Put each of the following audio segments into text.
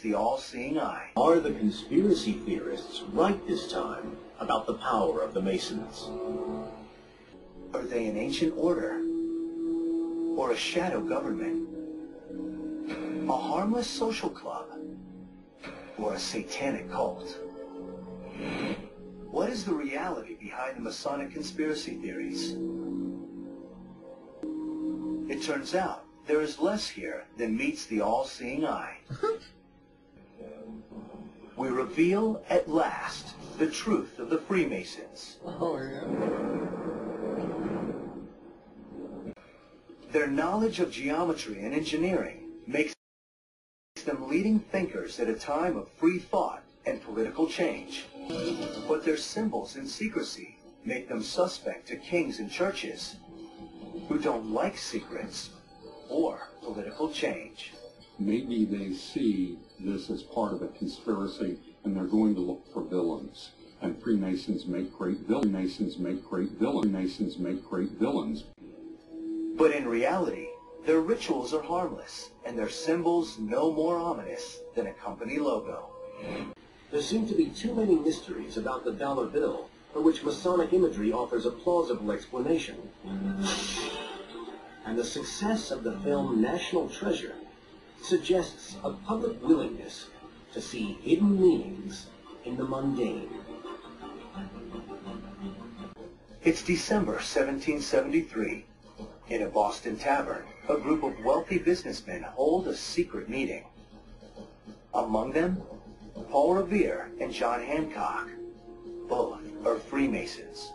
the all-seeing eye. Are the conspiracy theorists right this time about the power of the Masons? Are they an ancient order? Or a shadow government? A harmless social club? Or a satanic cult? What is the reality behind the Masonic conspiracy theories? It turns out there is less here than meets the all-seeing eye. We reveal at last the truth of the Freemasons. Oh, yeah. Their knowledge of geometry and engineering makes them leading thinkers at a time of free thought and political change. But their symbols and secrecy make them suspect to kings and churches who don't like secrets or political change. Maybe they see this as part of a conspiracy and they're going to look for villains. And Freemasons make great villains. Freemasons make great villains. Freemasons make great villains. But in reality, their rituals are harmless and their symbols no more ominous than a company logo. There seem to be too many mysteries about the dollar bill for which Masonic imagery offers a plausible explanation. And the success of the film National Treasure suggests a public willingness to see hidden meanings in the mundane. It's December 1773. In a Boston tavern, a group of wealthy businessmen hold a secret meeting. Among them, Paul Revere and John Hancock. Both are Freemasons.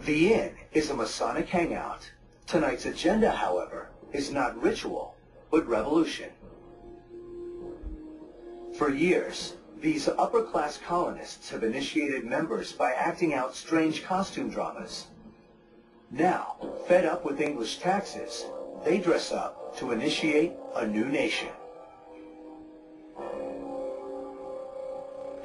The Inn is a Masonic hangout. Tonight's agenda, however, is not ritual, but revolution. For years, these upper-class colonists have initiated members by acting out strange costume dramas. Now, fed up with English taxes, they dress up to initiate a new nation.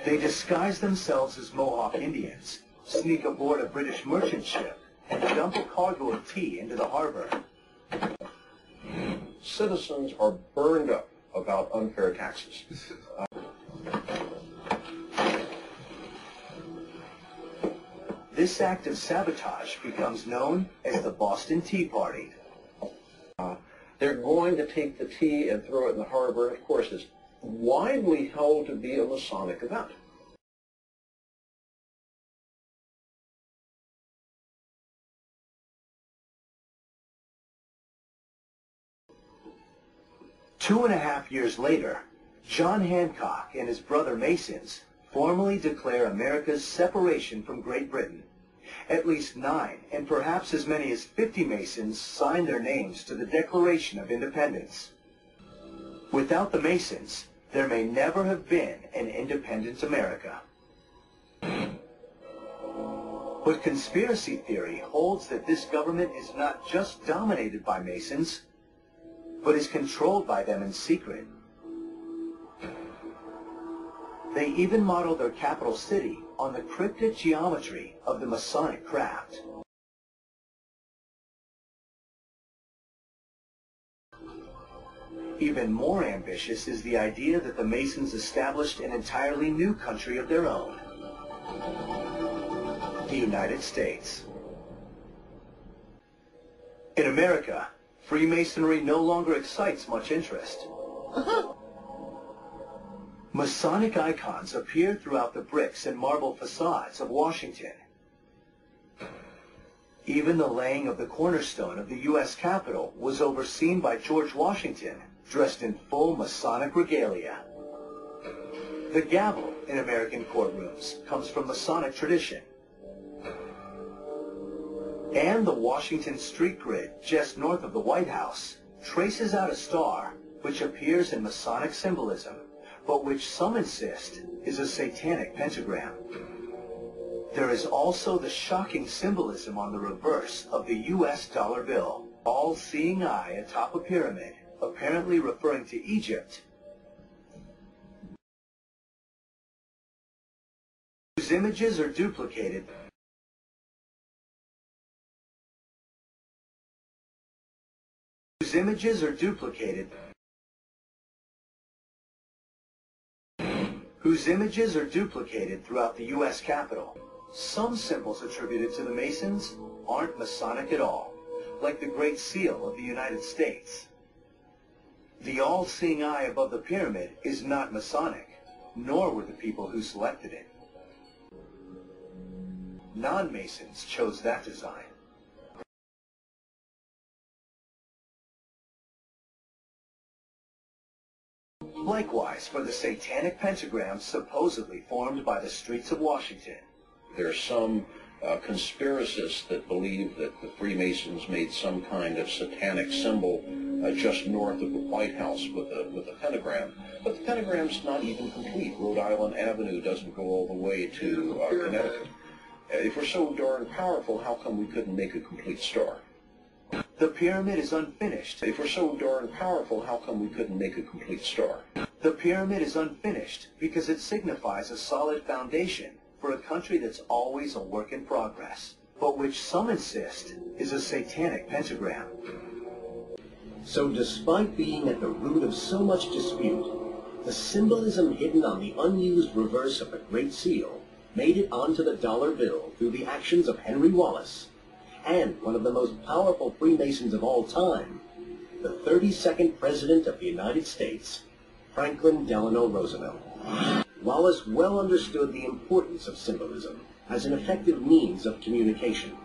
They disguise themselves as Mohawk Indians, sneak aboard a British merchant ship, and dump a cargo of tea into the harbor. Citizens are burned up about unfair taxes. This act of sabotage becomes known as the Boston Tea Party. They're going to take the tea and throw it in the harbor. Of course, it's widely held to be a Masonic event. Two and a half years later, John Hancock and his brother Masons formally declare America's separation from Great Britain. At least 9 and perhaps as many as 50 Masons sign their names to the Declaration of Independence. Without the Masons, there may never have been an independent America. But conspiracy theory holds that this government is not just dominated by Masons, but is controlled by them in secret. They even model their capital city on the cryptic geometry of the Masonic craft. Even more ambitious is the idea that the Masons established an entirely new country of their own, the United States. In America, Freemasonry no longer excites much interest. Masonic icons appear throughout the bricks and marble facades of Washington. Even the laying of the cornerstone of the U.S. Capitol was overseen by George Washington, dressed in full Masonic regalia. The gavel in American courtrooms comes from Masonic tradition. And the Washington street grid just north of the White House traces out a star which appears in Masonic symbolism, but which some insist is a satanic pentagram. There is also the shocking symbolism on the reverse of the U.S. dollar bill, all-seeing eye atop a pyramid, apparently referring to Egypt, whose images are duplicated whose images are duplicated throughout the U.S. Capitol. Some symbols attributed to the Masons aren't Masonic at all, like the Great Seal of the United States. The all-seeing eye above the pyramid is not Masonic, nor were the people who selected it. Non-Masons chose that design. Likewise for the satanic pentagram supposedly formed by the streets of Washington. There are some conspiracists that believe that the Freemasons made some kind of satanic symbol just north of the White House with a pentagram. But the pentagram's not even complete. Rhode Island Avenue doesn't go all the way to Connecticut. If we're so darn powerful, how come we couldn't make a complete star? The pyramid is unfinished. If we're so darn powerful, how come we couldn't make a complete star? The pyramid is unfinished because it signifies a solid foundation for a country that's always a work in progress, but which some insist is a satanic pentagram. So despite being at the root of so much dispute, the symbolism hidden on the unused reverse of the Great Seal made it onto the dollar bill through the actions of Henry Wallace, and one of the most powerful Freemasons of all time, the 32nd President of the United States, Franklin Delano Roosevelt. Wallace well understood the importance of symbolism as an effective means of communication,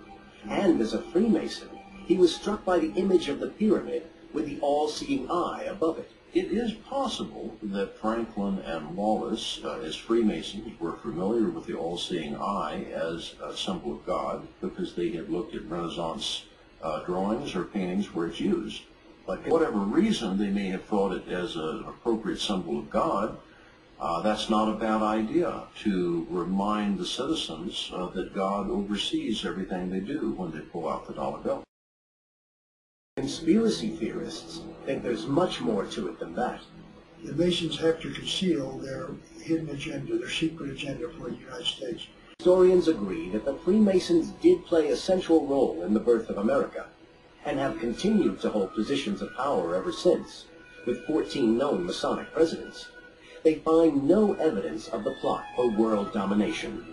and as a Freemason, he was struck by the image of the pyramid with the all-seeing eye above it. It is possible that Franklin and Wallace, as Freemasons, were familiar with the all-seeing eye as a symbol of God because they had looked at Renaissance drawings or paintings where it's used. But for whatever reason, they may have thought it as an appropriate symbol of God. That's not a bad idea to remind the citizens that God oversees everything they do when they pull out the dollar bill. Conspiracy theorists think there's much more to it than that. The Masons have to conceal their hidden agenda, their secret agenda for the United States. Historians agree that the Freemasons did play a central role in the birth of America, and have continued to hold positions of power ever since, with 14 known Masonic presidents. They find no evidence of the plot for world domination.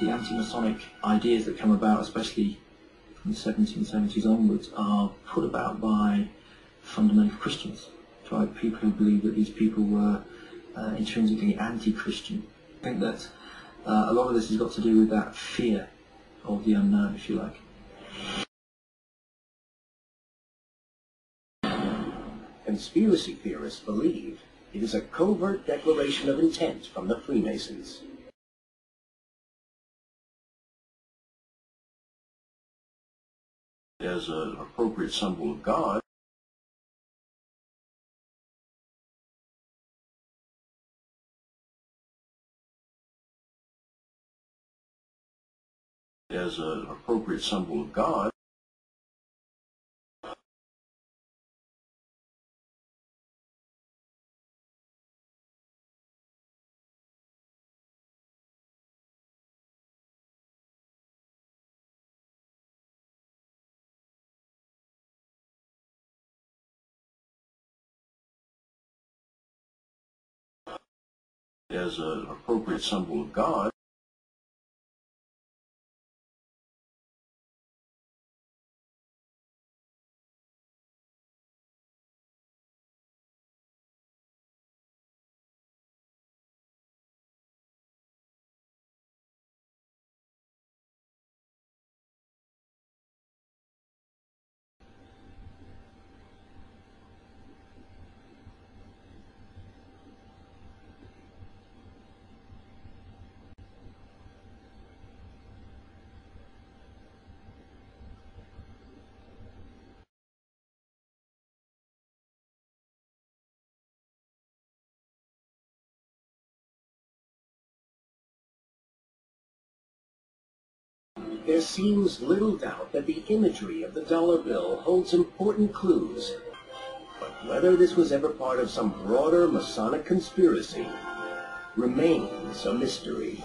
The anti-Masonic ideas that come about, especially from the 1770s onwards, are put about by fundamental Christians, by people who believe that these people were intrinsically anti-Christian. I think that a lot of this has got to do with that fear of the unknown, if you like. Conspiracy theorists believe it is a covert declaration of intent from the Freemasons. As an appropriate symbol of God, as an appropriate symbol of God, as an appropriate symbol of God, There seems little doubt that the imagery of the dollar bill holds important clues, but whether this was ever part of some broader Masonic conspiracy remains a mystery.